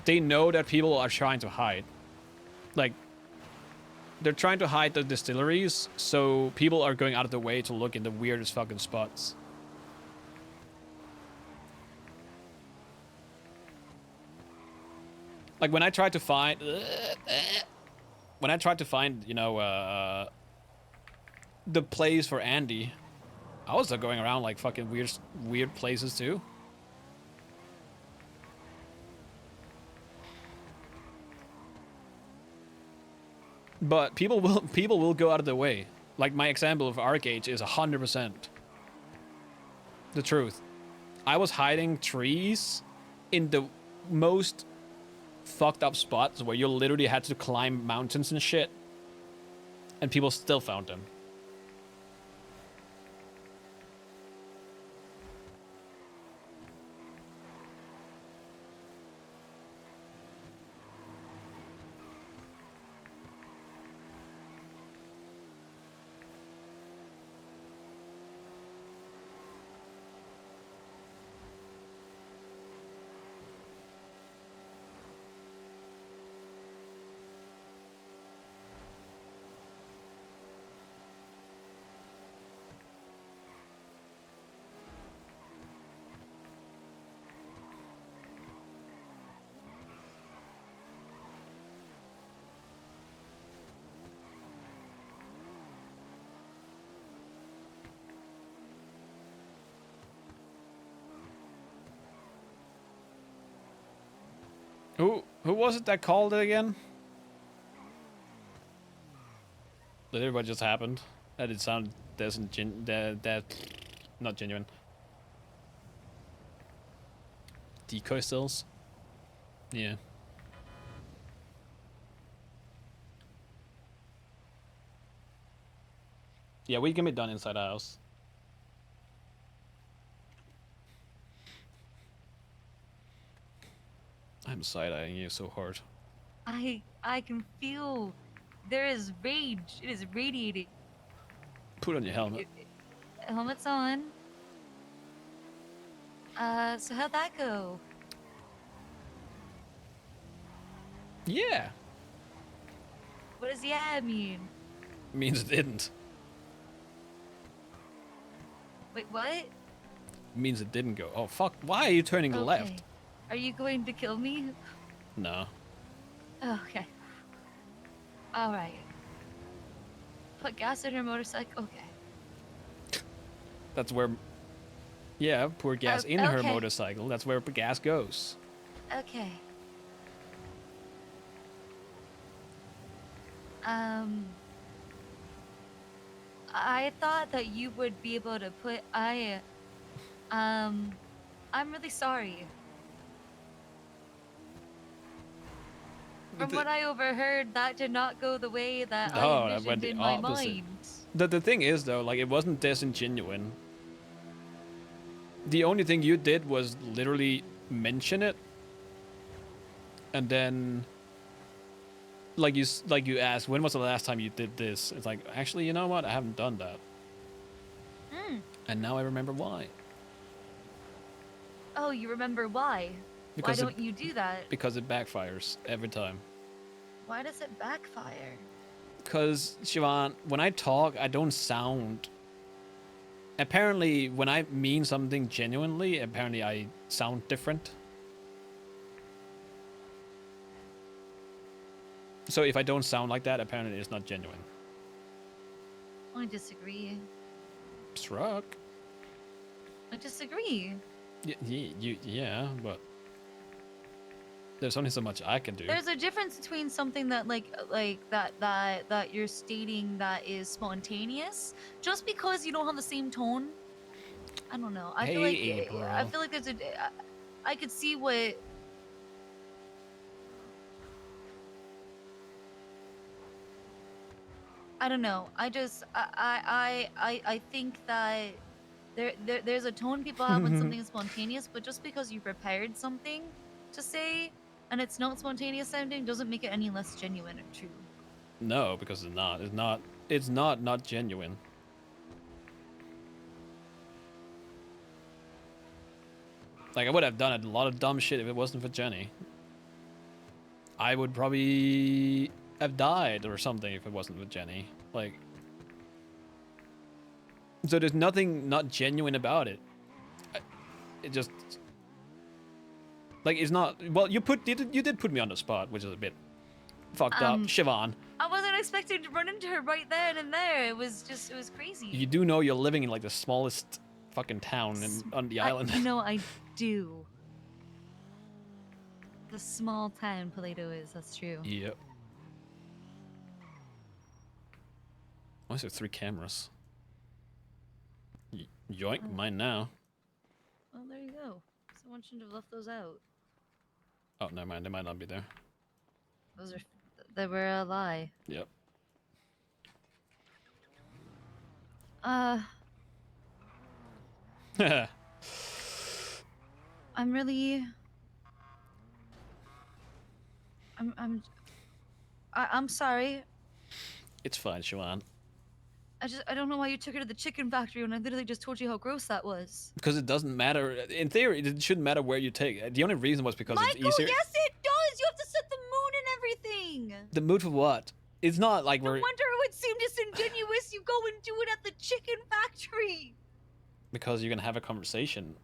they know that people are trying to hide. Like, they're trying to hide the distilleries, so people are going out of the way to look in the weirdest fucking spots. Like when I tried to find, you know, the place for Andy, I was going around like fucking weird places too. But people will go out of their way. Like my example of Arcade is 100% the truth. I was hiding trees in the most fucked up spots where you literally had to climb mountains and shit, and people still found them. Who was it that called it again? Literally what just happened? That it sounded not genuine. Decoy stills? Yeah. Yeah, we can be done inside the house. I'm side-eyeing you so hard. I can feel there is rage. It is radiating. Put on your helmet. Helmet's on. So how'd that go? Yeah. What does yeah mean? Means it didn't. Wait, what? Means it didn't go. Oh fuck, why are you turning left? Are you going to kill me? No. Okay. Alright. Put gas in her motorcycle. Okay. That's where... Yeah, pour gas in her motorcycle. That's where gas goes. Okay. I thought that you would be able to put... I'm really sorry. From what I overheard, that did not go the way that I envisioned in my mind. The thing is, though, like, it wasn't disingenuine. The only thing you did was literally mention it, and then, like you asked, when was the last time you did this? It's like, actually, you know what? I haven't done that. And now I remember why. Oh, you remember why? Why don't you do that? Because it backfires every time. Why does it backfire? Because, Siobhan, when I talk, I don't sound... Apparently, when I mean something genuinely, apparently I sound different. So if I don't sound like that, apparently it's not genuine. I disagree. Struck. I disagree. Yeah, but there's only so much I can do. There's a difference between something that that you're stating that is spontaneous, just because you don't have the same tone. I don't know. I feel like there's I could see what. I don't know. I think that there's a tone people have when something is spontaneous, but just because you prepared something to say and it's not spontaneous sounding doesn't make it any less genuine or true. No, because it's not. It's not genuine. Like, I would have done a lot of dumb shit if it wasn't for Jenny. I would probably have died or something if it wasn't with Jenny. Like, so there's nothing not genuine about it. It just, like, it's not. Well, you did put me on the spot, which is a bit fucked up, Siobhan. I wasn't expecting to run into her right then and there. It was crazy. You do know you're living in like the smallest fucking town on the island. No, I do. The small town Plato is. That's true. Yep. Why is there 3 cameras? Yoink, mine now. Well, there you go. Someone shouldn't have left those out. Oh, never mind. They might not be there. They were a lie. Yep. I'm really. I'm sorry. It's fine, Siobhan. I don't know why you took her to the chicken factory when I literally just told you how gross that was. Because it doesn't matter. In theory, it shouldn't matter where you take it. The only reason was because Michael, it's easier. yes it does! You have to set the mood and everything! The mood for what? It's not like No we're... wonder it would seem disingenuous you go and do it at the chicken factory! Because you're gonna have a conversation.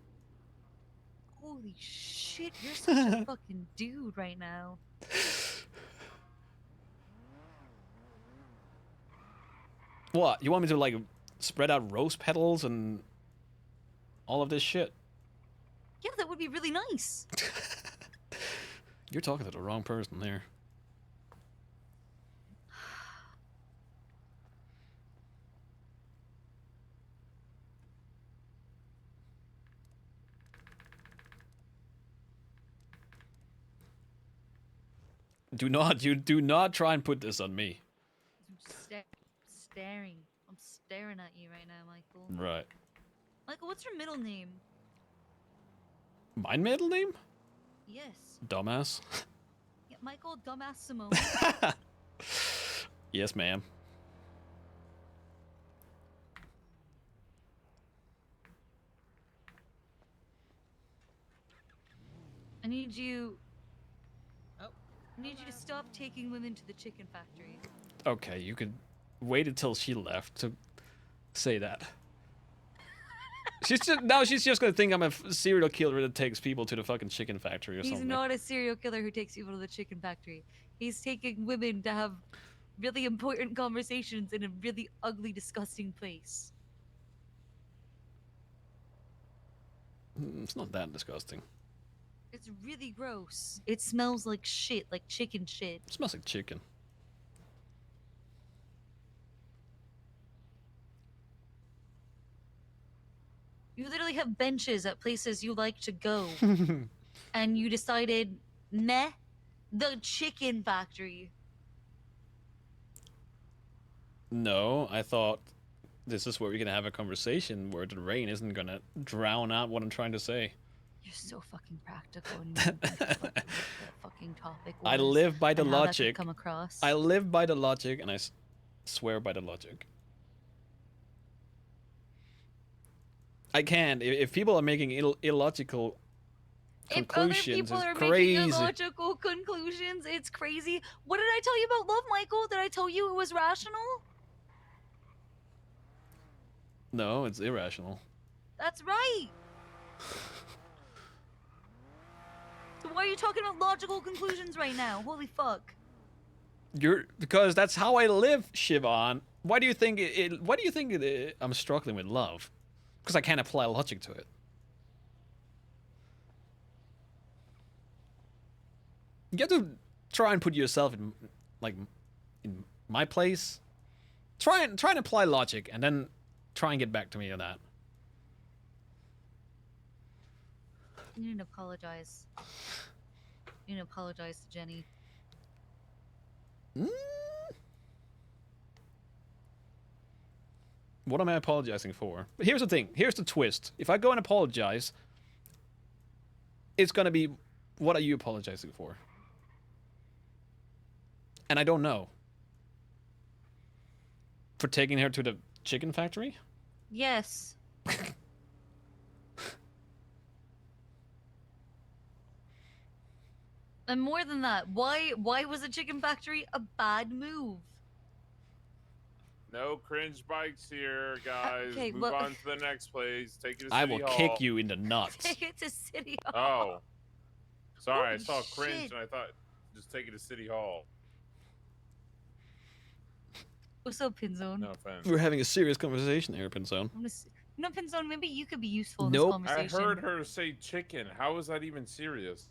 Holy shit, you're such a fucking dude right now. What? You want me to, like, spread out rose petals and all of this shit? Yeah, that would be really nice. You're talking to the wrong person there. You do not try and put this on me. I'm staring. I'm staring at you right now, Michael. Right. Michael, what's your middle name? My middle name? Yes. Dumbass. Yeah, Michael Dumbass Simone. Yes, ma'am. I need you to stop taking women to the chicken factory. Okay, you could wait until she left to say that. She's just gonna think I'm a serial killer that takes people to the fucking chicken factory or something. He's not a serial killer who takes people to the chicken factory. He's taking women to have really important conversations in a really ugly, disgusting place. It's not that disgusting. It's really gross. It smells like shit, like chicken shit. It smells like chicken. You literally have benches at places you like to go. And you decided, meh, the chicken factory. No, I thought this is where we're gonna have a conversation where the rain isn't gonna drown out what I'm trying to say. You're so fucking practical and you know what the fucking topic was. I live by the and how that logic. could come across. I live by the logic, and I swear by the logic. I can't. If people are making illogical conclusions, if other people it's are crazy. making illogical conclusions, it's crazy. What did I tell you about love, Michael? Did I tell you it was rational? No, it's irrational. That's right. So why are you talking about logical conclusions right now? Holy fuck. Because that's how I live, Siobhan. Why do you think I'm struggling with love? Because I can't apply logic to it. You have to try and put yourself in my place. Try and apply logic, and then try and get back to me on that. You need to apologize. You need to apologize to Jenny. What am I apologizing for? But here's the thing. Here's the twist. If I go and apologize, it's gonna be, what are you apologizing for? And I don't know. For taking her to the chicken factory? Yes. And more than that, why was a chicken factory a bad move? No cringe bikes here, guys. Okay, Move well, on to the next place. Take it to I City will Hall. kick you in the nuts. take it to City Hall. Oh. Sorry, I Holy saw cringe shit. and I thought just take it to City Hall. What's up, Pinzone? No offense. We're having a serious conversation here, Pinzone. No, Pinzone, maybe you could be useful in Nope. this conversation. I heard her say chicken. How is that even serious?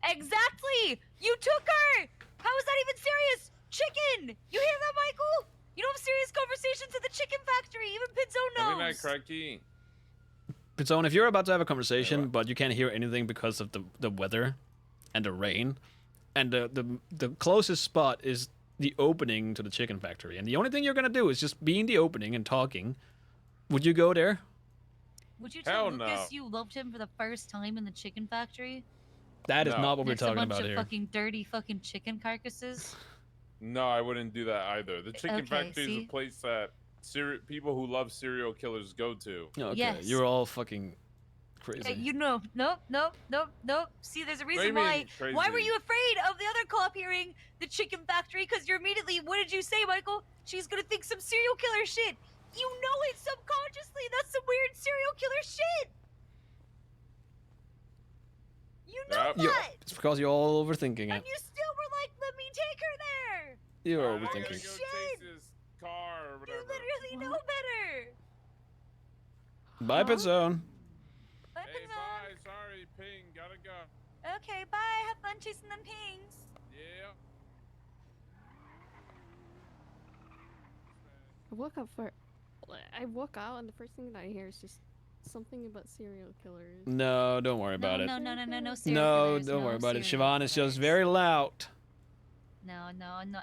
Exactly! You took her! How is that even serious? Chicken! You hear that, Michael? You don't have serious conversations at the chicken factory. Even Pinzone knows. Have a night, Cracky. Pinzone, if you're about to have a conversation, Hey, what? but you can't hear anything because of the weather and the rain, and the closest spot is the opening to the chicken factory, and the only thing you're gonna do is just be in the opening and talking, would you go there? Would you Hell tell Lucas no. you loved him for the first time in the chicken factory? That is No. not what we're Next to a talking bunch about of here. fucking dirty fucking chicken carcasses. No, I wouldn't do that either. The chicken Okay, factory is see? a place that people who love serial killers go to. Okay, Yes. you're all fucking crazy. You know, nope. See, there's a do you reason mean why. crazy? Why were you afraid of the other cop hearing the chicken factory? Because you're immediately, what did you say, Michael? She's gonna think some serial killer shit. You know it subconsciously. That's some weird serial killer shit. You know Yep. that. It's because you're all overthinking And it. you still were like, let me take her there. You're I gotta go overthinking. chase Shit. this car or You whatever. literally know better. Bye, Huh? Pinzone. Bye, Hey, Pinzone. bye. Sorry, ping. Gotta go. Okay, bye. Have fun chasing them pings. Yeah. I woke out and the first thing that I hear is just something about serial killers. No, don't worry about it. No, serial No, killers, don't no worry about it. serial Siobhan is just killers. very loud. No.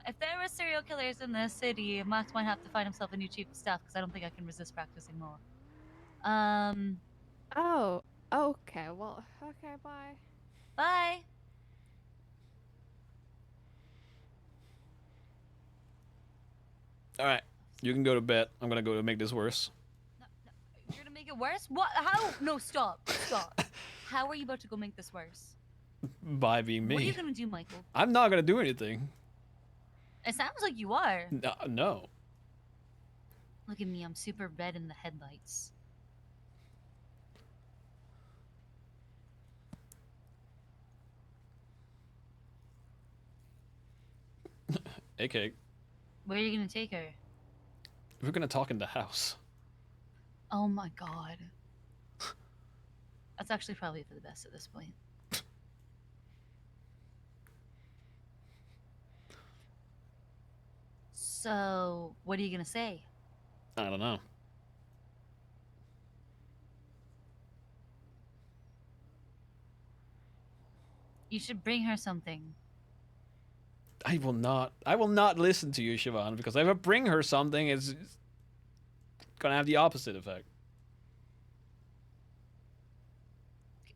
If there were serial killers in this city, Max might have to find himself a new chief of staff because I don't think I can resist practicing law. Oh, okay. Well, okay, bye. Bye. All right, you can go to bed. I'm gonna go to make this worse. No, you're gonna make it worse? What? How? No, stop. How are you about to go make this worse? By being me. What are you gonna do, Michael? I'm not gonna do anything. It sounds like you are. No. Look at me, I'm super red in the headlights. AK, Where are you gonna take her? we're gonna talk in the house. Oh my god. That's actually probably for the best at this point. So, what are you gonna say? I don't know. You should bring her something. I will not. I will not listen to you, Siobhan, because if I bring her something, it's gonna have the opposite effect.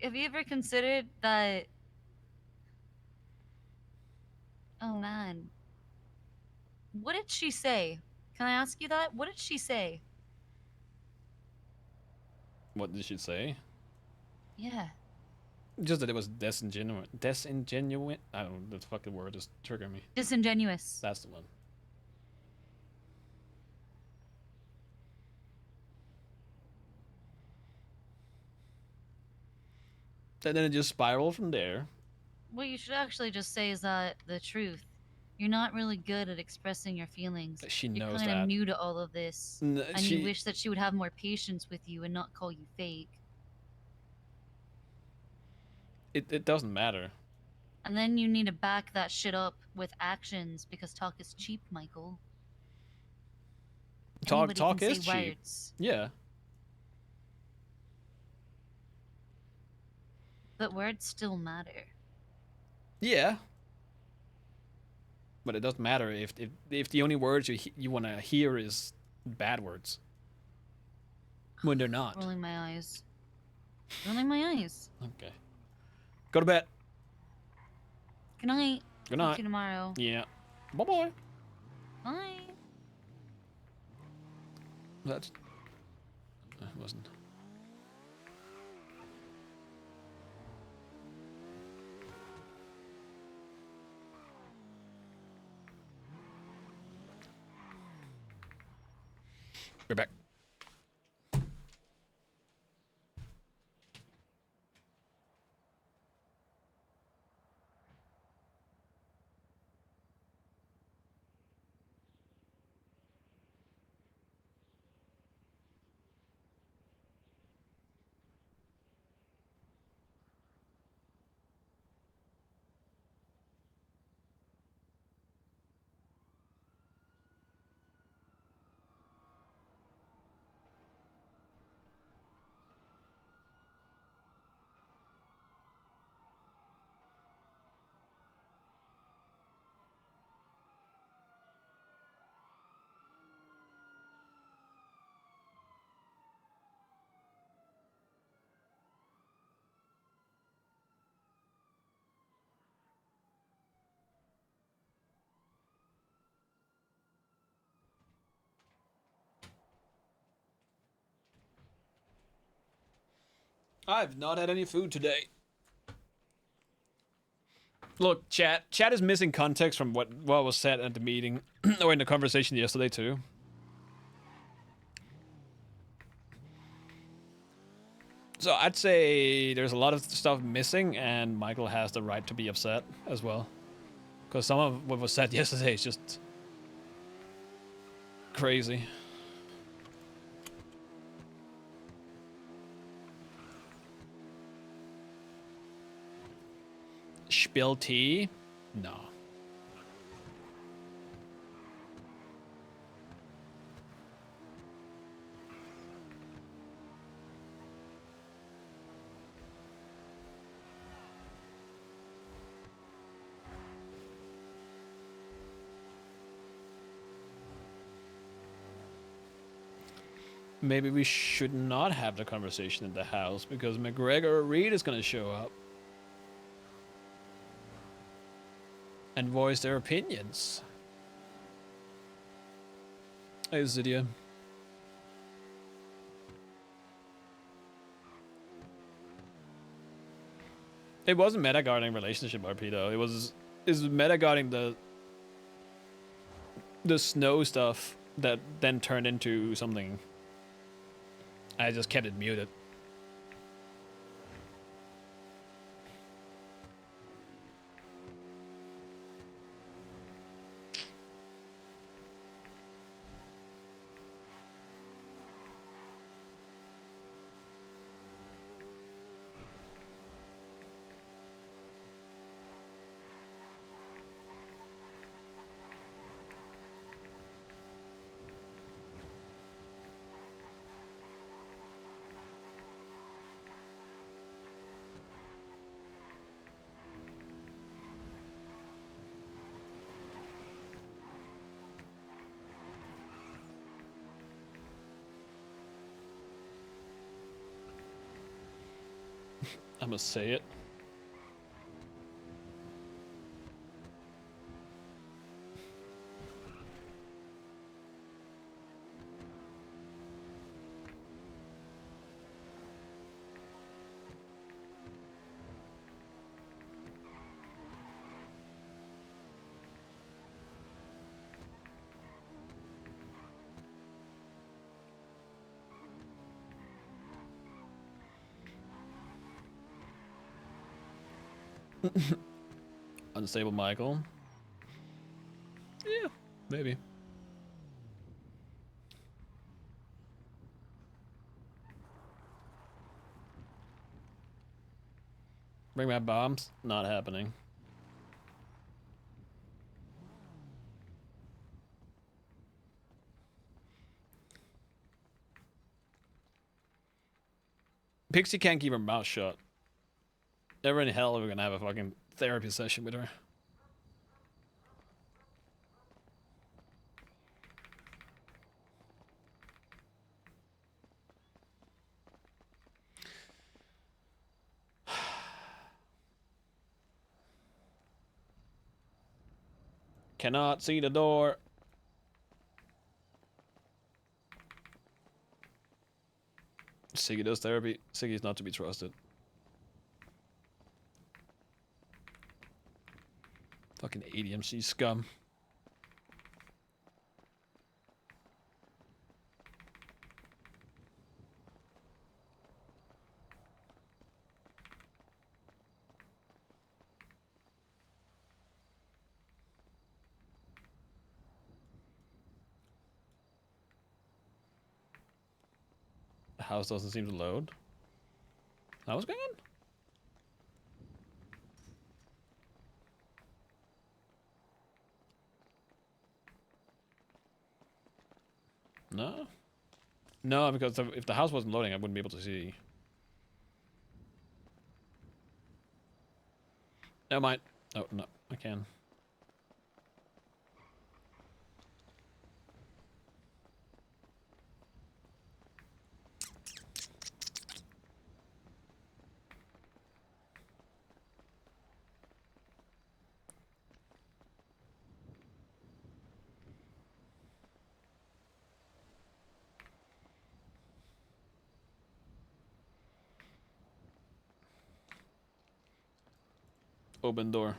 Have you ever considered that? Oh man. What did she say? Can I ask you that? What did she say? What did she say? Yeah. Just that it was disingenuous. Disingenuous? I don't know. The fucking word is triggering me. Disingenuous. That's the one. And then it just spiraled from there. What you should actually just say is that the truth. You're not really good at expressing your feelings. She You're knows kind that. of new to all of this. And you wish that she would have more patience with you and not call you fake. It doesn't matter. And then you need to back that shit up with actions because talk is cheap, Michael. Anybody Talk can is say cheap. words, Yeah. but words still matter. Yeah. But it doesn't matter if the only words you want to hear is bad words. When they're not. Rolling my eyes. Rolling my eyes. Okay. Go to bed. Good night. Good Talk night. to you tomorrow. Yeah. Bye-bye. Bye. That's... It wasn't. We're back. I've not had any food today. Look, chat is missing context from what was said at the meeting or in the conversation yesterday too. So I'd say there's a lot of stuff missing, and Michael has the right to be upset as well. Because some of what was said yesterday is just crazy. Spill tea? No. Maybe we should not have the conversation in the house because McGregor or Reed is gonna show up and voice their opinions. Hey, Zydia. It wasn't metaguarding relationship RP though. It was metaguarding the snow stuff that then turned into something. I just kept it muted. I must say it. Unstable Michael. Yeah, maybe. Bring back bombs? Not happening. Pixie can't keep her mouth shut. Never in hell are we gonna have a fucking therapy session with her. Cannot see the door. Siggy does therapy. Siggy's not to be trusted. Fucking ADMC scum. House doesn't seem to load. That was going on? No? No, because if the house wasn't loading, I wouldn't be able to see. Never mind. Oh, no, I can. Open door.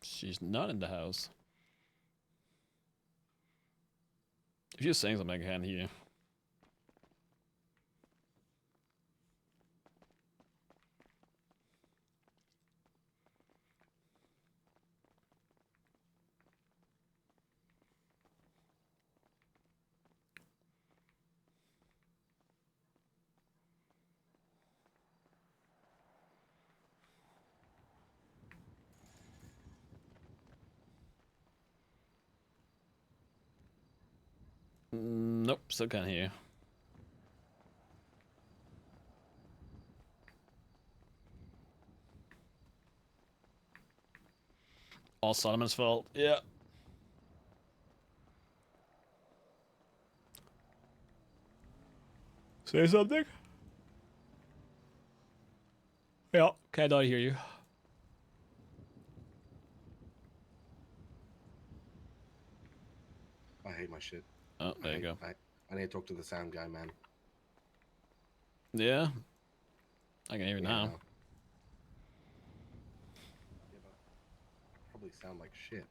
She's not in the house. If you're saying something, I can't hear. Nope, still can't hear. All Solomon's fault. Yeah. Say something? Yeah, cannot hear you. I hate my shit. Oh, there you go. I need to talk to the sound guy, man. Yeah. I can hear you now. Yeah, but probably sound like shit.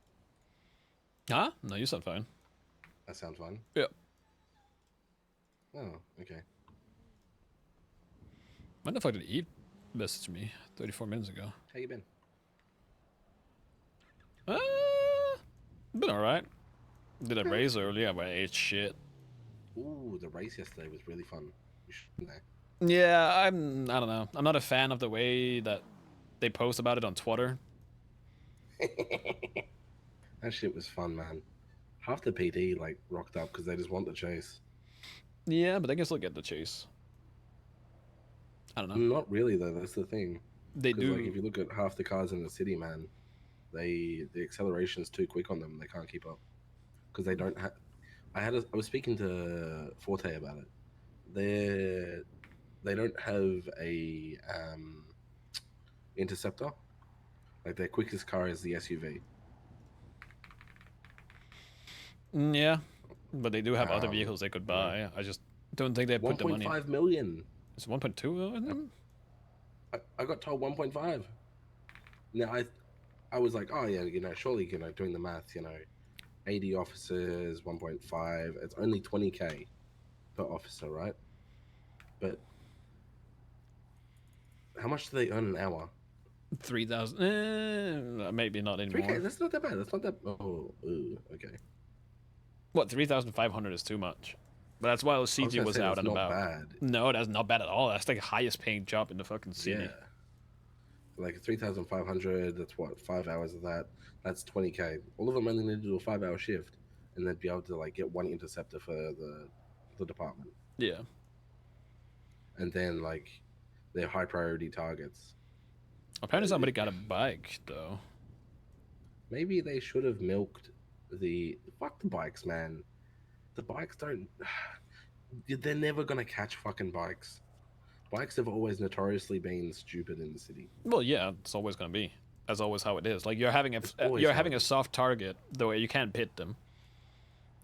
Huh? No, you sound fine. That sounds fun. Yeah. Oh, okay. When the fuck did Eve message me 34 minutes ago? How you been? Been alright. Did a race earlier, but I ate shit. Ooh, the race yesterday was really fun. You should be there. Yeah, I don't know. I'm not a fan of the way that they post about it on Twitter. That shit was fun, man. Half the PD like rocked up because they just want the chase. Yeah, but they can still get the chase. I don't know. Not really though. That's the thing. They do. Like if you look at half the cars in the city, man, the acceleration is too quick on them. They can't keep up because they don't have. I was speaking to Forte about it. They don't have a interceptor. Like their quickest car is the SUV. Yeah, but they do have other vehicles they could buy. Yeah. I just don't think they put the money. 1.5 million. It's 1.2. I got told 1.5. Now I was like, oh yeah, surely doing the math, 80 officers, 1.5. It's only 20K per officer, right? But how much do they earn an hour? 3,000. Maybe not anymore. 3K. That's not that bad. That's not that. Oh, ooh, okay. What, 3,500 is too much. But that's why CG was out and about. Bad. No, that's not bad at all. That's like the highest paying job in the fucking city. Yeah. Like 3,500. That's what, 5 hours of that. That's 20K. All of them only need to do a 5-hour shift, and they'd be able to like get one interceptor for the department. Yeah. And then like their high priority targets. Apparently somebody got a bike though. Maybe they should have milked fuck the bikes, man. The bikes don't. they're never gonna catch fucking bikes. Bikes have always notoriously been stupid in the city. Well, yeah, it's always gonna be. That's always how it is. Like you're having It's always you're how having it a is. soft target, though you can't pit them.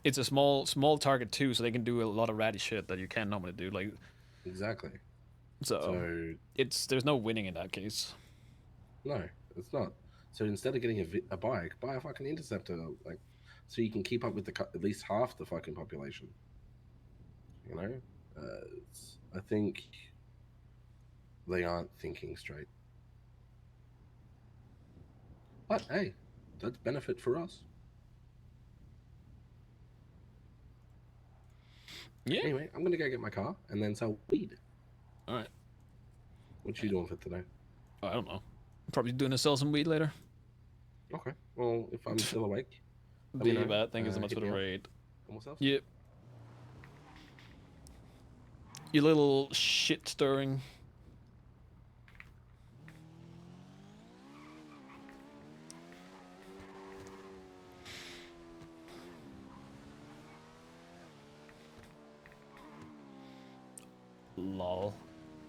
It's a small target too, so they can do a lot of ratty shit that you can't normally do. Like Exactly. so, So there's no winning in that case. no, it's not. So instead of getting a bike, buy a fucking interceptor, like, so you can keep up with at least half the fucking population. You know, I think they aren't thinking straight. But hey, that's benefit for us. Yeah. Anyway, I'm gonna go get my car and then sell weed. All right. What you doing for today? I don't know. Probably doing to sell some weed later. Okay. Well, if I'm still awake, let Be me know. bad. Thank you so much Hit for the me up. raid. And we'll Yep. You little shit stirring. Lol.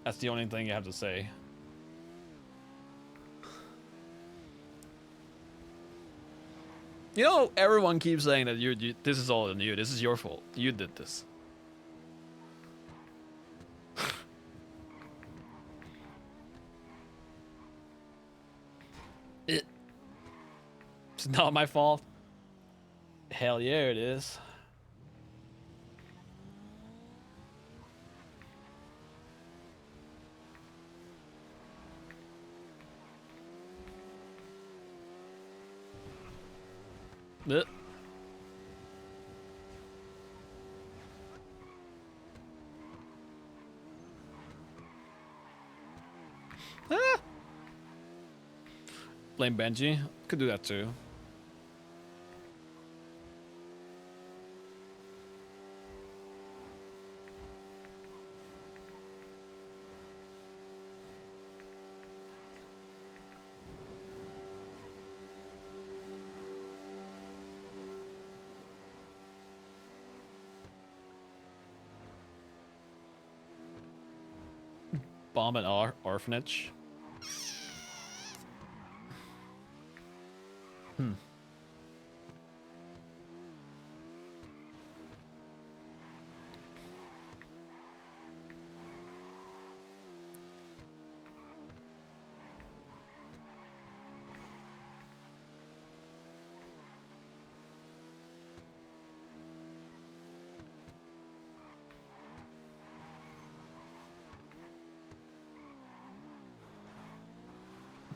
That's the only thing you have to say. You know, everyone keeps saying that you this is all on you. This is your fault. You did this. It's not my fault. Hell yeah, it is. Ugh. Ah. Blame Benji. Could do that too. Bomb an orphanage. Hmm.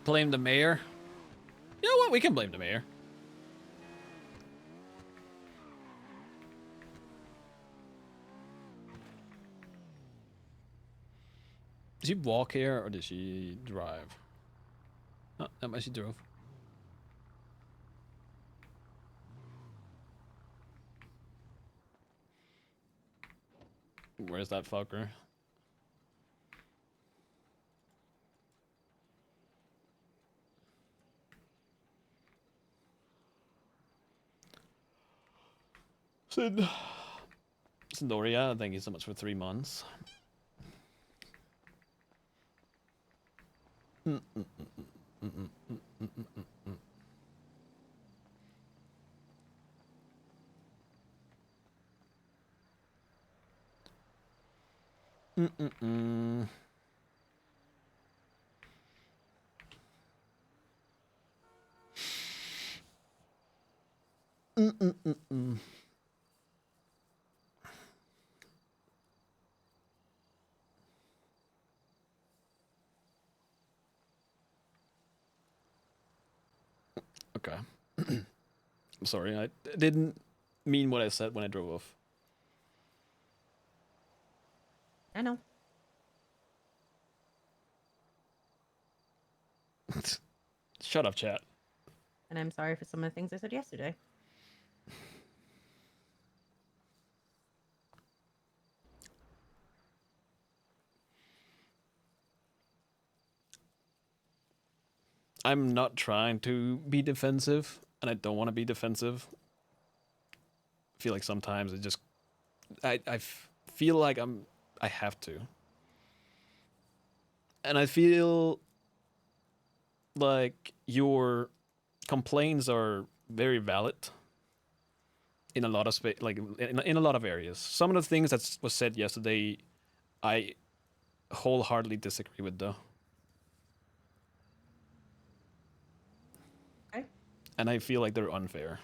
Blame the mayor. You know what? We can blame the mayor. Did she walk here or did she drive? Oh, no, she drove. Where's that fucker? Sid. Sindoria, thank you so much for 3 months. Okay. I'm sorry, I didn't mean what I said when I drove off. I know. Shut up, chat. And I'm sorry for some of the things I said yesterday. I'm not trying to be defensive, and I don't want to be defensive. I feel like sometimes it just... I feel like I have to. And I feel like your complaints are very valid in a lot of like in a lot of areas. Some of the things that was said yesterday, I wholeheartedly disagree with, though. Okay. And I feel like they're unfair.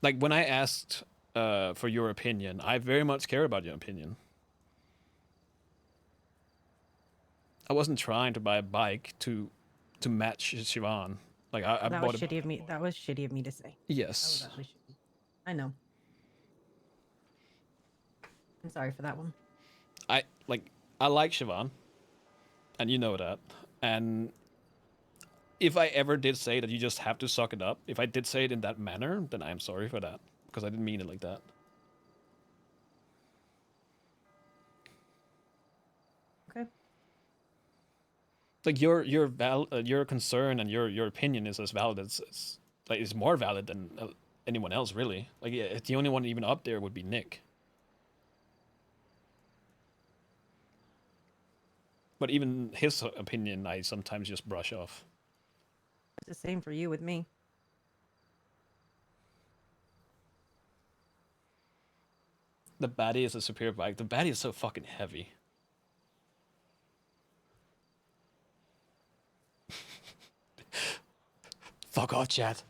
Like when I asked for your opinion, I very much care about your opinion. I wasn't trying to buy a bike to match Siobhan. Like I That bought was shitty of me. That was shitty of me to say. That was Yes. actually shitty. I know. I'm sorry for that one. I like Siobhan, and you know that. And if I ever did say that you just have to suck it up, if I did say it in that manner, then I'm sorry for that, because I didn't mean it like that. Okay. Like your concern and your opinion is as valid as like is more valid than anyone else, really. Like yeah, the only one even up there would be Nick. But even his opinion, I sometimes just brush off. It's the same for you with me. The baddie is a superior bike. The baddie is so fucking heavy. Fuck off, chat.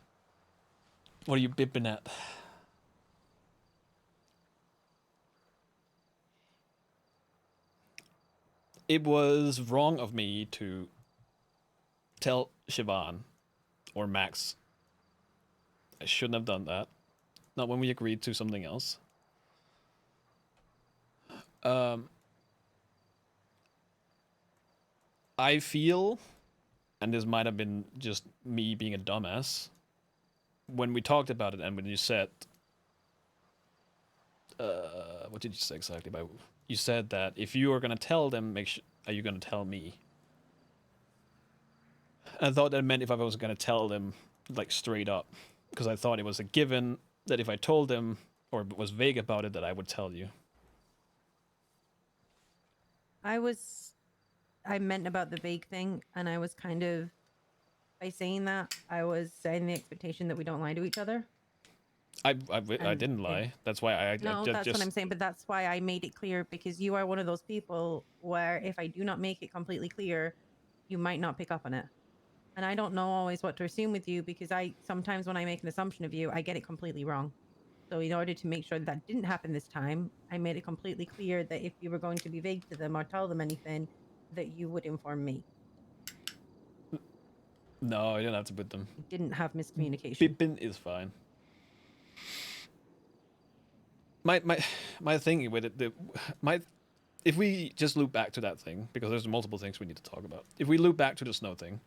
What are you bipping at? It was wrong of me to tell Siobhan or Max. I shouldn't have done that. Not when we agreed to something else. I feel, and this might have been just me being a dumbass, when we talked about it and when you said, what did you say exactly? About you said that if you are gonna tell them, are you gonna tell me? I thought that meant if I was gonna tell them like straight up, because I thought it was a given that if I told them or was vague about it, that I would tell you. I meant about the vague thing, and I was kind of, by saying that, I was setting the expectation that we don't lie to each other. I didn't lie. That's why I No, that's what I'm saying, but that's why I made it clear, because you are one of those people where if I do not make it completely clear, you might not pick up on it. And I don't know always what to assume with you, because sometimes when I make an assumption of you, I get it completely wrong. So in order to make sure that didn't happen this time, I made it completely clear that if you were going to be vague to them or tell them anything, that you would inform me. No, I didn't have to put them. You didn't have miscommunication. Bippin is fine. My thing with it, if we just loop back to that thing, because there's multiple things we need to talk about. If we loop back to the snow thing,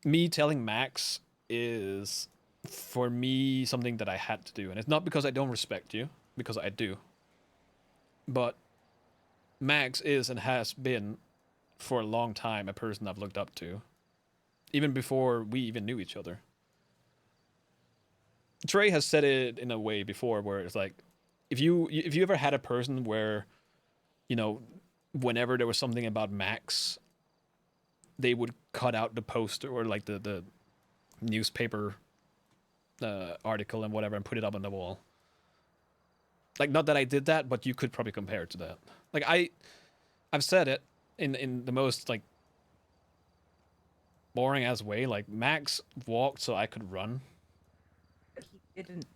me telling Max is, for me, something that I had to do. And it's not because I don't respect you, because I do. But Max is and has been, for a long time, a person I've looked up to. Even before we even knew each other. Trey has said it in a way before where it's like, if you ever had a person where, you know, whenever there was something about Max, they would cut out the poster or like the newspaper article and whatever and put it up on the wall. Like, not that I did that, but you could probably compare it to that. Like, I've said it in the most like boring ass way. Like, Max walked so I could run. But he didn't.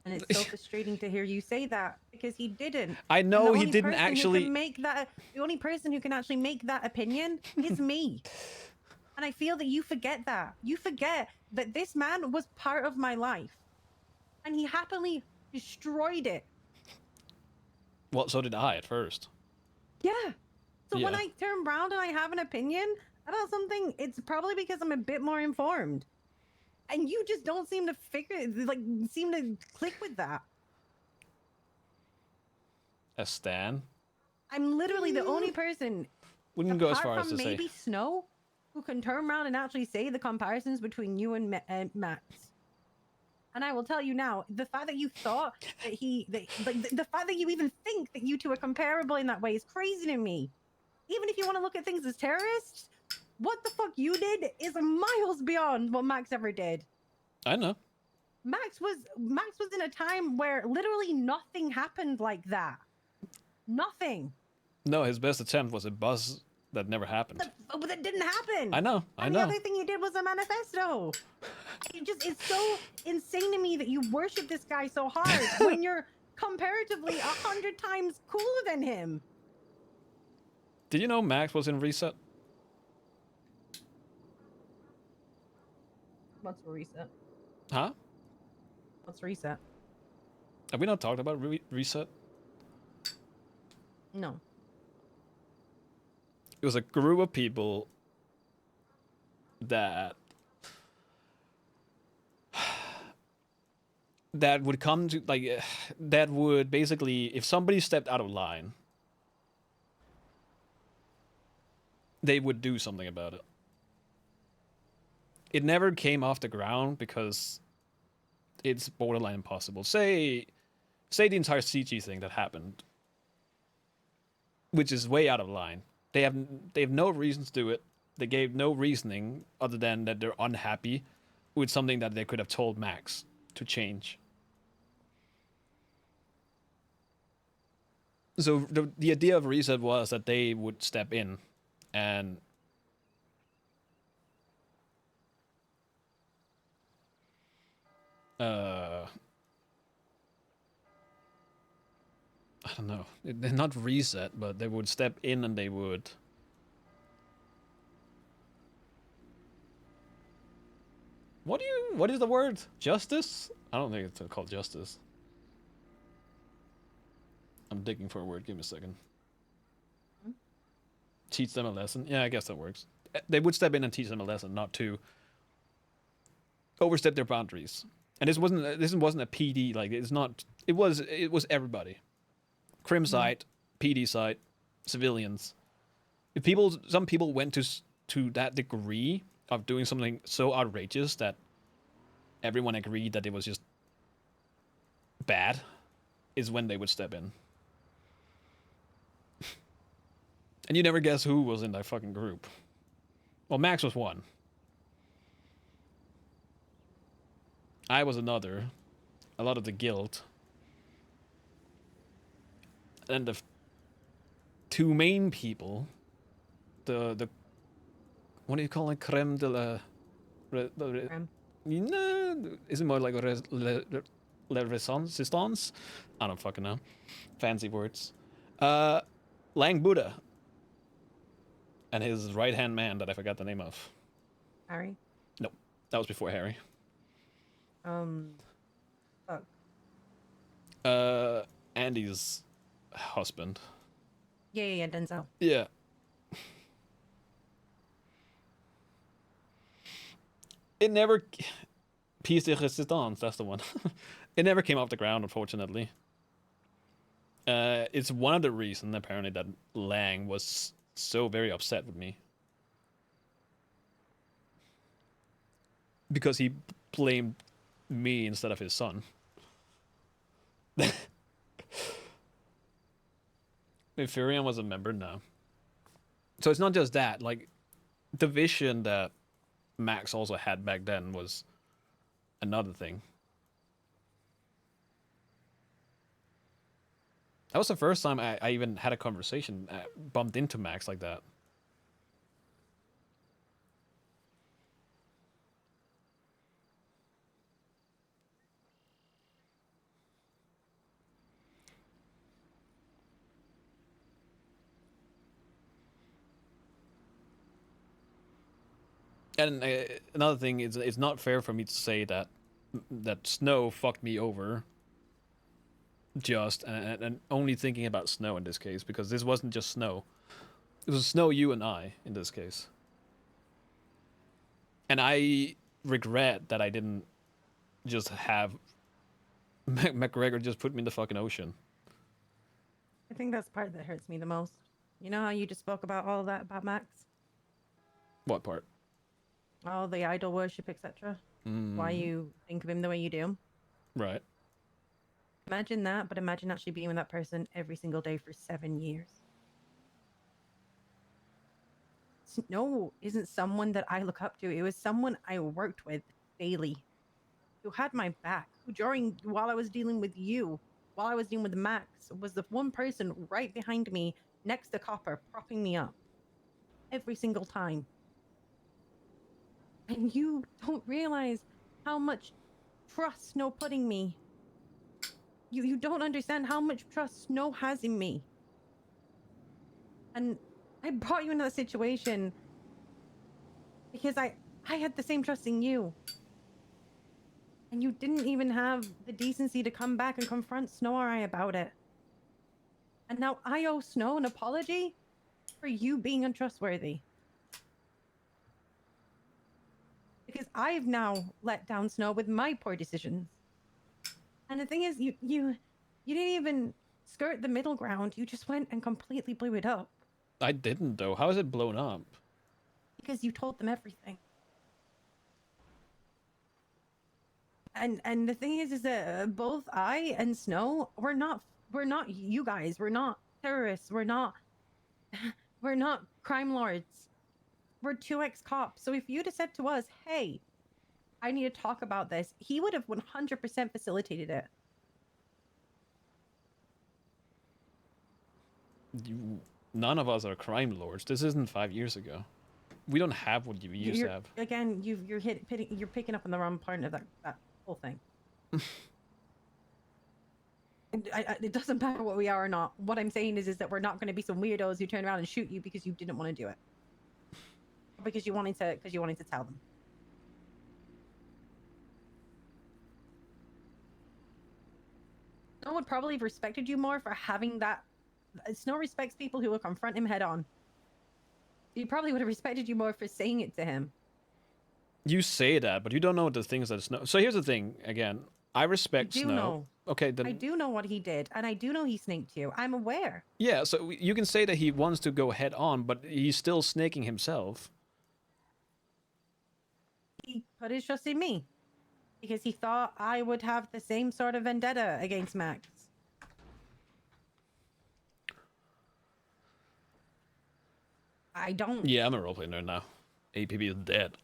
And it's so frustrating to hear you say that, because he didn't. I know he didn't actually The only person who can actually make that opinion is me. And I feel that you forget that. You forget that this man was part of my life. And he happily destroyed it. Well, so did I at first. Yeah. So when Yeah. I turn around and I have an opinion about something, it's probably because I'm a bit more informed. And you just don't seem to seem to click with that. A Stan? I'm literally the only person, Wouldn't go as apart far as from to maybe say. Snow, who can turn around and actually say the comparisons between you and Max. And I will tell you now, the fact that you thought that the fact that you even think that you two are comparable in that way is crazy to me. Even if you want to look at things as terrorists, what the fuck you did is miles beyond what Max ever did. I know. Max was in a time where literally nothing happened like that. Nothing. No, his best attempt was a buzz that never happened. But that didn't happen. I know. And the other thing he did was a manifesto. It's so insane to me that you worship this guy so hard when you're comparatively 100 times cooler than him. Did you know Max was in Reset? What's reset? Huh? What's reset? Have we not talked about Reset? No. It was a group of people that would come to that would basically, if somebody stepped out of line, they would do something about it. It never came off the ground because it's borderline impossible. Say the entire CG thing that happened, which is way out of line. They have no reason to do it. They gave no reasoning other than that they're unhappy with something that they could have told Max to change. So the idea of Reset was that they would step in and I don't know. They're not reset, but they would step in and they would. What is the word? Justice? I don't think it's called justice. I'm digging for a word. Give me a second. Teach them a lesson. Yeah, I guess that works. They would step in and teach them a lesson, not to overstep their boundaries. And this wasn't a PD. Like it's not. It was everybody. Crim site, PD site, civilians. If some people went to that degree of doing something so outrageous that everyone agreed that it was just bad, is when they would step in. And you never guess who was in that fucking group. Well, Max was one. I was another. A lot of the guilt. And the two main people, the what do you call it? Creme de la... Creme. Is it more like la resistance? I don't fucking know. Fancy words. Lang Buddha. And his right-hand man that I forgot the name of. Harry? No, that was before Harry. Fuck. Andy's husband. Yeah, Denzel. Yeah. It never... Piece de Resistance, that's the one. It never came off the ground, unfortunately. It's one of the reasons, apparently, that Lang was so very upset with me. Because he blamed me instead of his son. If Furion was a member, no. So it's not just that. Like, the vision that Max also had back then was another thing. That was the first time I even had a conversation, bumped into Max like that. And another thing is, it's not fair for me to say that Snow fucked me over. Just and only thinking about Snow in this case, because this wasn't just Snow. It was Snow, you, and I in this case. And I regret that I didn't just have McGregor just put me in the fucking ocean. I think that's the part that hurts me the most. You know how you just spoke about all of that about Max? What part? All the idol worship, etc. why you think of him the way you do. Right. Imagine that, but imagine actually being with that person every single day for 7 years. Snow isn't someone that I look up to. It was someone I worked with daily, who had my back, who while I was dealing with you, while I was dealing with Max, was the one person right behind me next to Copper, propping me up every single time. And you don't realize how much trust Snow put in me. You don't understand how much trust Snow has in me. And I brought you into that situation because I had the same trust in you. And you didn't even have the decency to come back and confront Snow or I about it. And now I owe Snow an apology for you being untrustworthy. Because I've now let down Snow with my poor decisions. And the thing is, you didn't even skirt the middle ground. You just went and completely blew it up. I didn't though. How is it blown up? Because you told them everything. And the thing is that both I and Snow, we're not you guys. We're not terrorists. We're not crime lords. We're 2 ex-cops. So if you'd have said to us, hey, I need to talk about this, he would have 100% facilitated it. None of us are crime lords. This isn't 5 years ago. We don't have what you used to have. Again, you're picking up on the wrong part of that whole thing. It doesn't matter what we are or not. What I'm saying is that we're not going to be some weirdos who turn around and shoot you because you didn't want to do it, because you wanted to tell them. Snow would probably have respected you more for having that. Snow respects people who will confront him head on. He probably would have respected you more for saying it to him. You say that, but you don't know the things that Snow. So here's the thing. Again, I respect Snow. Know. Okay, then I do know what he did, and I do know he snaked you. I'm aware. Yeah, so you can say that he wants to go head on, but he's still snaking himself. He put his trust in me because he thought I would have the same sort of vendetta against Max. I don't. Yeah, I'm a roleplay nerd now. APB is dead.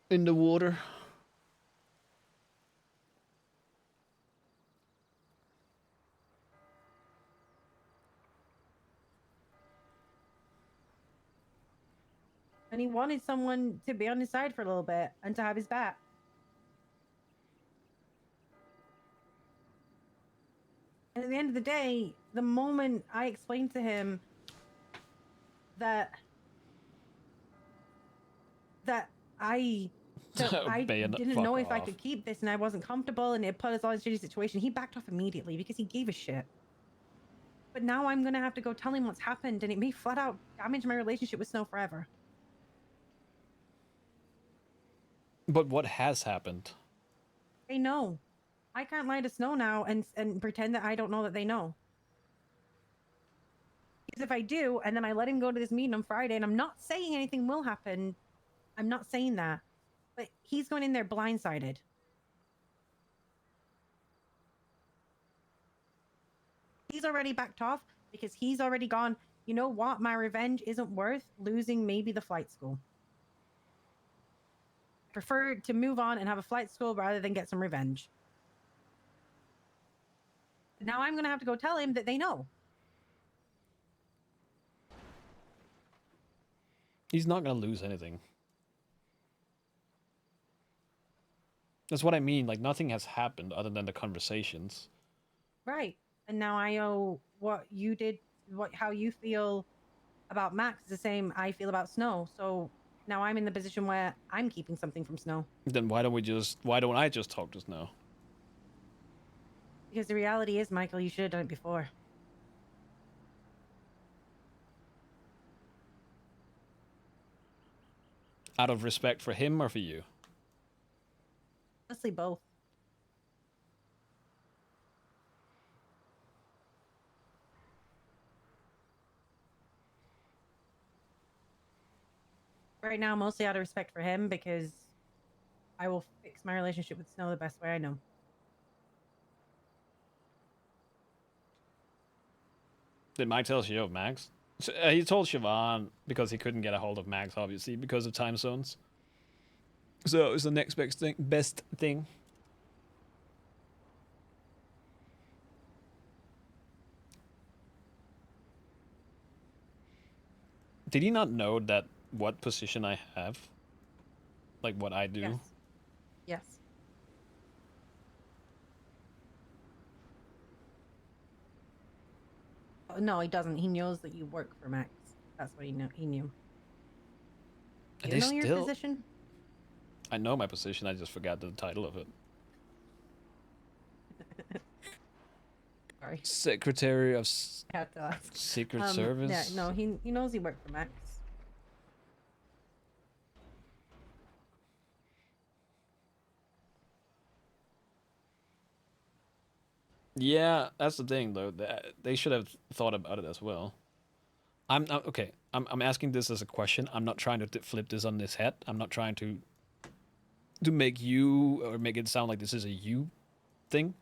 In the water. And he wanted someone to be on his side for a little bit and to have his back. And at the end of the day, the moment I explained to him that I didn't know if I could keep this and I wasn't comfortable and it put us all in a shitty situation, he backed off immediately because he gave a shit. But now I'm going to have to go tell him what's happened, and it may flat out damage my relationship with Snow forever. But what has happened? They know. I can't lie to Snow now and pretend that I don't know that they know. Because if I do, and then I let him go to this meeting on Friday, and I'm not saying anything will happen, I'm not saying that, but he's going in there blindsided. He's already backed off because he's already gone, you know what, my revenge isn't worth losing maybe the flight school. I prefer to move on and have a flight school rather than get some revenge. Now I'm going to have to go tell him that they know. He's not going to lose anything. That's what I mean. Like, nothing has happened other than the conversations. Right. And now I owe what you did, how you feel about Max is the same I feel about Snow. So now I'm in the position where I'm keeping something from Snow. Then why don't I just talk to Snow? Because the reality is, Michael, you should have done it before. Out of respect for him or for you? Honestly, both. Right now, mostly out of respect for him, because I will fix my relationship with Snow the best way I know. Did Mike tell Shio Max? He told Siobhan because he couldn't get a hold of Max, obviously, because of time zones. So it's the next best thing. Did he not know that what position I have? Like what I do? Yes. Yes. Oh, no, he doesn't. He knows that you work for Max. That's what he knew. He knew. And You they know your still... position? I know my position, I just forgot the title of it. Sorry. Secretary of I have to ask. Secret Service? Yeah, no, he knows he worked for Max. Yeah, that's the thing, though. They should have thought about it as well. I'm not, okay. I'm asking this as a question. I'm not trying to flip this on this head. I'm not trying to make you or make it sound like this is a you thing.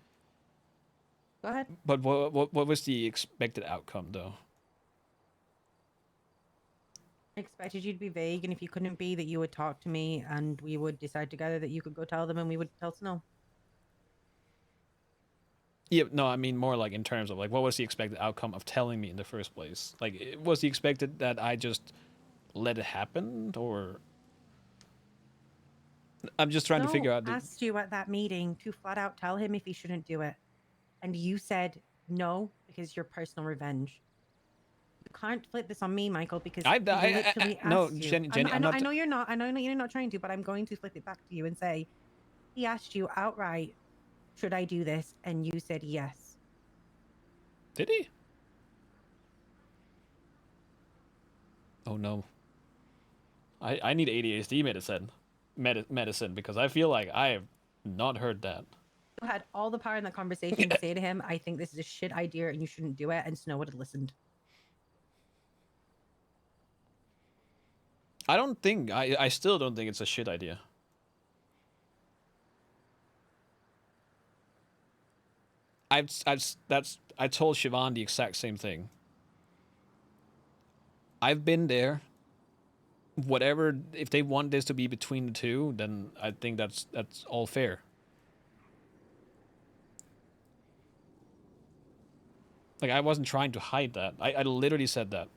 Go ahead. But what was the expected outcome, though? I expected you to be vague, and if you couldn't be, that you would talk to me, and we would decide together that you could go tell them, and we would tell Snow. Yeah, no, I mean more like in terms of like what was the expected outcome of telling me in the first place? Like, was he expected that I just let it happen, or I'm just trying to figure out. I asked you at that meeting to flat out tell him if he shouldn't do it, and you said no because your personal revenge. You can't flip this on me, Michael, because I literally no, asked you. Jenny, I know you're not. I know you're not trying to, but I'm going to flip it back to you and say, he asked you outright, should I do this? And you said yes. Did he? Oh no. I need ADHD medicine because I feel like I have not heard that. You had all the power in that conversation to say to him, I think this is a shit idea and you shouldn't do it, and Snow would have listened. I still don't think it's a shit idea. I told Siobhan the exact same thing. I've been there. Whatever, if they want this to be between the two, then I think that's all fair. Like, I wasn't trying to hide that. I literally said that.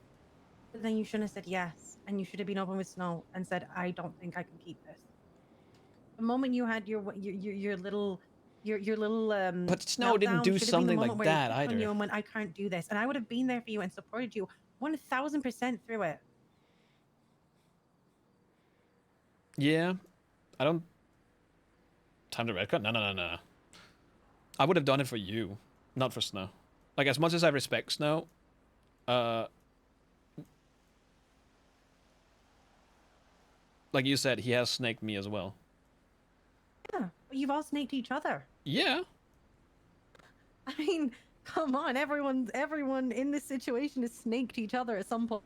But then you shouldn't have said yes, and you should have been open with Snow and said, I don't think I can keep this. The moment you had your little but Snow didn't do something like that either. You and when I can't do this, and I would have been there for you and supported you 1000% through it. Yeah, I don't. Time to retcon? No. I would have done it for you, not for Snow. Like, as much as I respect Snow, like you said, he has snaked me as well. Yeah, but you've all snaked each other. Yeah. I mean, come on, everyone in this situation has snaked each other at some point.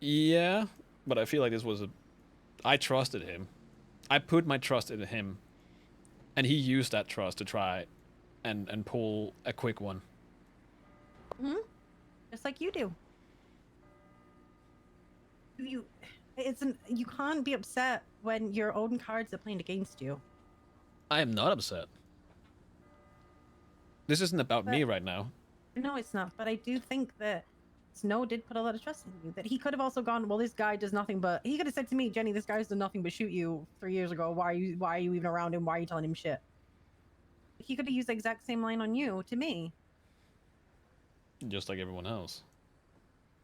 Yeah, but I feel like this was I trusted him. I put my trust in him, and he used that trust to try and pull a quick one. Just like you do. You can't be upset when your own cards are playing against you. I am not upset. This isn't about me right now. No, it's not. But I do think that Snow did put a lot of trust in you. That he could have also gone, well, this guy does nothing but... He could have said to me, Jenny, this guy's done nothing but shoot you 3 years ago. Why are you even around him? Why are you telling him shit? He could have used the exact same line on you to me. Just like everyone else.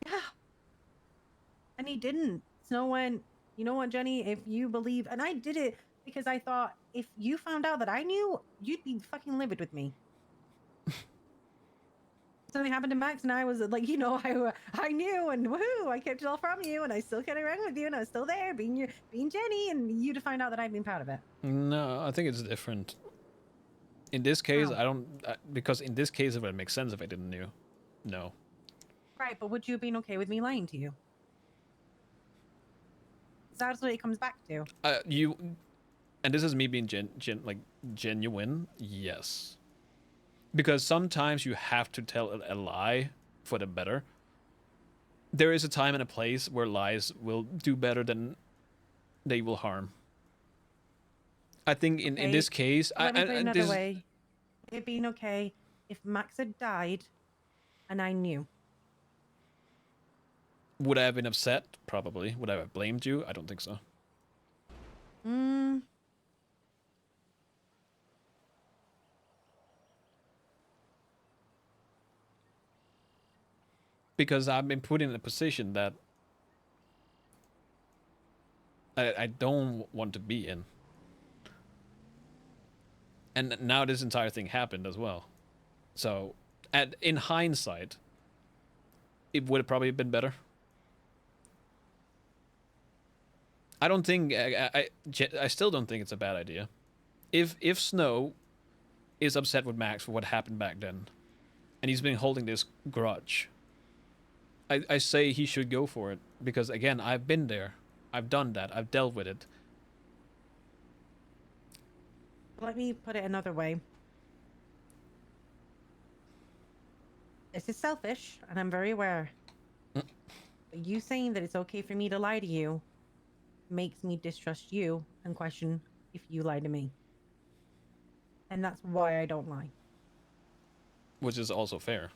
Yeah. And he didn't. Snow went, you know what, Jenny, if you believe... And I did it because I thought, if you found out that I knew, you'd be fucking livid with me. Something happened to Max and I was like, you know, I knew, and woohoo, I kept it all from you, and I still carried around with you, and I was still there being Jenny, and you to find out that I've been proud of it. No, I think it's different. In this case, How? I don't, because in this case it would make sense if I didn't know. No. Right, but would you have been okay with me lying to you? That's what it comes back to. and this is me being genuine, yes. Because sometimes you have to tell a lie for the better. There is a time and a place where lies will do better than they will harm. I think in this case, Let me put it another this, way. It being okay if Max had died and I knew. would I have been upset? Probably. Would I have blamed you? I don't think so. Mm, Because I've been put in a position that I don't want to be in. And now this entire thing happened as well. So, in hindsight, it would have probably been better. I don't think I still don't think it's a bad idea. If Snow is upset with Max for what happened back then, and he's been holding this grudge, I say he should go for it, because again, I've been there, I've done that, I've dealt with it. let me put it another way. This is selfish, and I'm very aware. But you saying that it's okay for me to lie to you makes me distrust you and question if you lie to me. And that's why I don't lie. Which is also fair.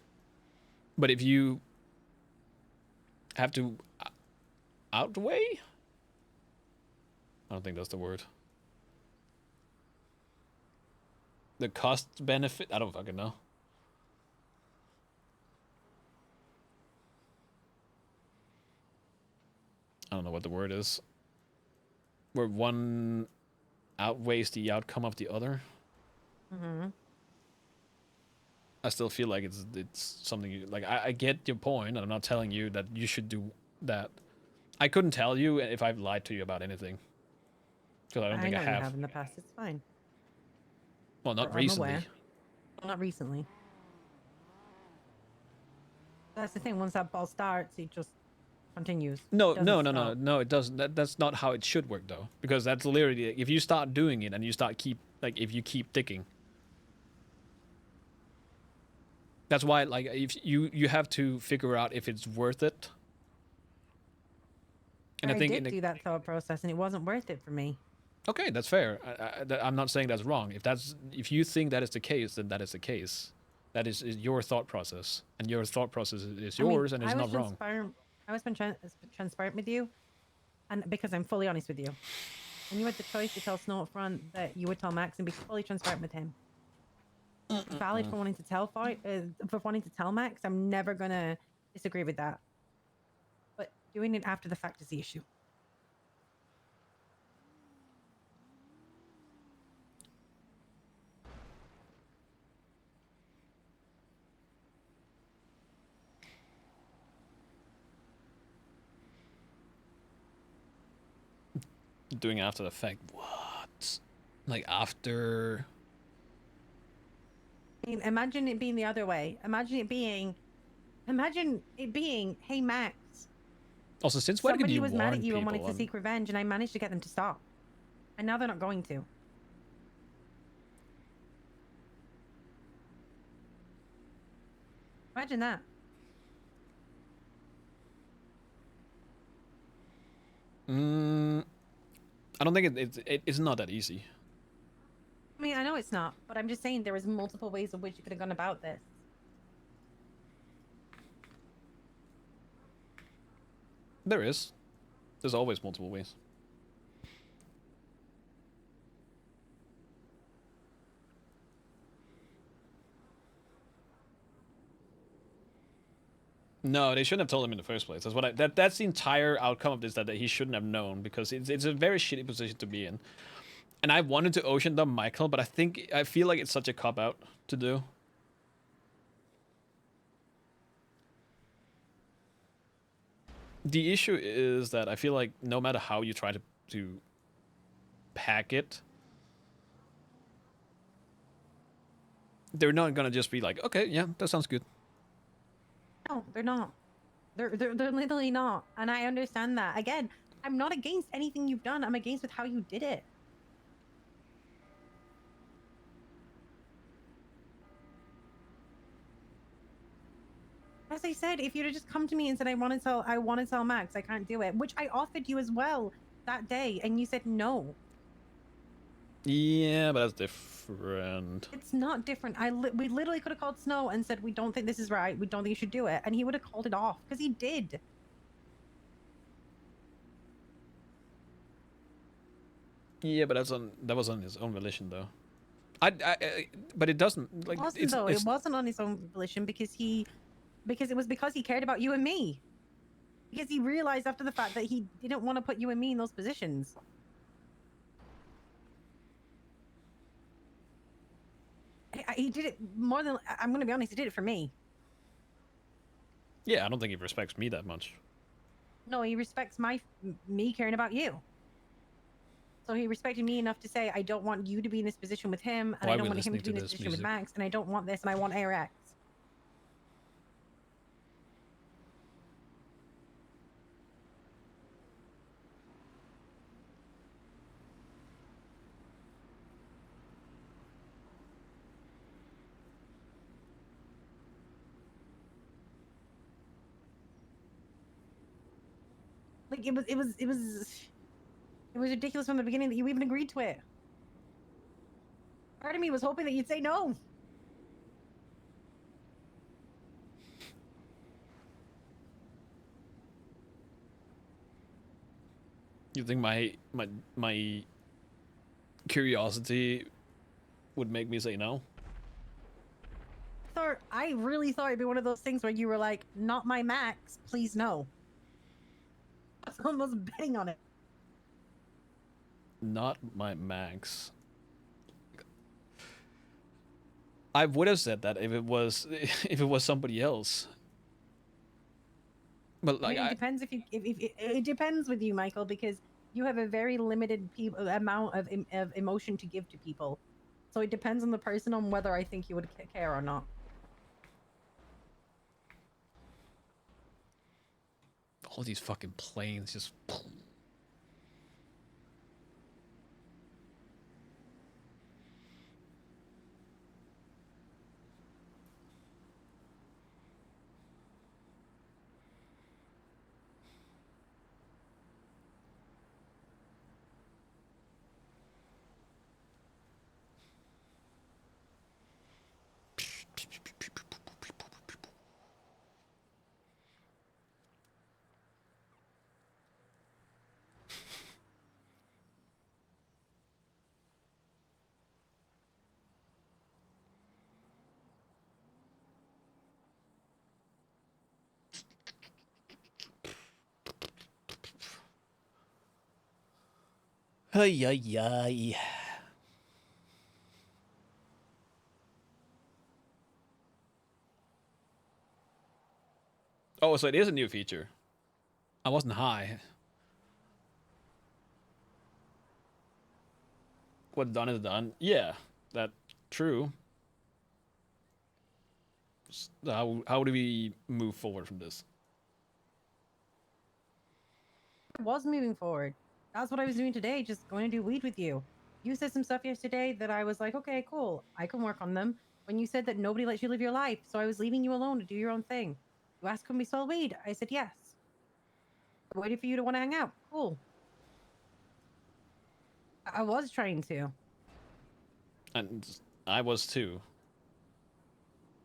But if you have to outweigh, I don't think that's the word. The cost benefit, I don't fucking know. I don't know what the word is. Where one outweighs the outcome of the other. Mm-hmm. I still feel like it's something you, like, I get your point, and I'm not telling you that you should do that. I couldn't tell you if I've lied to you about anything, because I don't think know I you have. have in the past. It's fine. Well, not I'm recently. aware. Well, not recently. That's the thing. Once that ball starts, it just continues. No, It doesn't no, no, no, stop. no. It doesn't. That's not how it should work, though. Because that's literally, if you start doing it and you start if you keep ticking. That's why, like, if you have to figure out if it's worth it. And I think did do that thought process, and it wasn't worth it for me. okay, that's fair. I'm not saying that's wrong. If you think that is the case, then that is the case. That is your thought process, and your thought process is yours, and it's not wrong. I was been transparent with you, and because I'm fully honest with you, and you had the choice to tell Snow up front that you would tell Max and be fully transparent with him. It's valid for wanting to tell Max. I'm never gonna disagree with that. But doing it after the fact is the issue. Doing after the fact, what? Like after? I mean, imagine it being the other way. Imagine it being, hey Max. Also, since when did Somebody you was mad at you and warn wanted to seek revenge, and I managed to get them to stop. And now they're not going to. Imagine that. I don't think it's not that easy. I mean, I know it's not, but I'm just saying there was multiple ways in which you could have gone about this. There is. There's always multiple ways. No, they shouldn't have told him in the first place. That's the entire outcome of this, that he shouldn't have known, because it's a very shitty position to be in. And I wanted to ocean dump Michael, but I feel like it's such a cop out to do. The issue is that I feel like no matter how you try to pack it, they're not gonna just be like, okay, yeah, that sounds good. No, they're not. They're literally not. And I understand that. Again, I'm not against anything you've done. I'm against with how you did it. As I said, if you'd have just come to me and said I want to sell Max, I can't do it, which I offered you as well that day, and you said no. Yeah, but that's different. It's not different. We literally could have called Snow and said we don't think this is right. We don't think you should do it, and he would have called it off because he did. Yeah, but that was on his own volition, though. But it doesn't like. It wasn't though. It wasn't on his own volition because he cared about you and me. Because he realized after the fact that he didn't want to put you and me in those positions. He did it more than, I'm going to be honest, he did it for me. Yeah, I don't think he respects me that much. No, he respects me caring about you. So he respected me enough to say, I don't want you to be in this position with him, and I don't want him to be in this position with Max, and I don't want this, and I want ARX. Like it was ridiculous from the beginning that you even agreed to it. Part of me was hoping that you'd say no. You think my curiosity would make me say no? I really thought it'd be one of those things where you were like, not my Max, please no. I was almost betting on it. Not my Max. I would have said that if it was somebody else. But like, it depends if it depends with you, Michael, because you have a very limited amount of emotion to give to people. So it depends on the person on whether I think you would care or not. all these fucking planes just. Ay, ay, ay. Oh, so it is a new feature. I wasn't high. What's done is done. Yeah, that's true. How do we move forward from this? I was moving forward. That's what I was doing today, just going to do weed with you. You said some stuff yesterday that I was like, okay, cool, I can work on them. When you said that nobody lets you live your life, so I was leaving you alone to do your own thing. You asked, can we sell weed? I said yes. I waited for you to want to hang out. Cool. I was trying to. And I was too.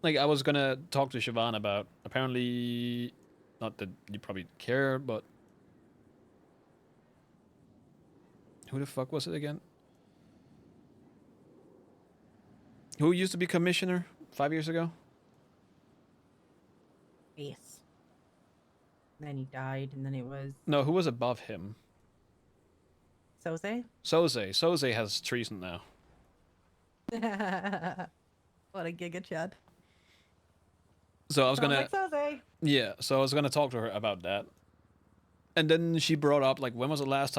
Like, I was gonna talk to Siobhan about, apparently, not that you probably care, but who the fuck was it again? Who used to be commissioner 5 years ago? Yes. Then he died, and then it was No, who was above him? Soze. Soze has treason now. What a giga chad. So I was gonna, like Soze. yeah. So I was gonna talk to her about that, and then she brought up, like, when was the last time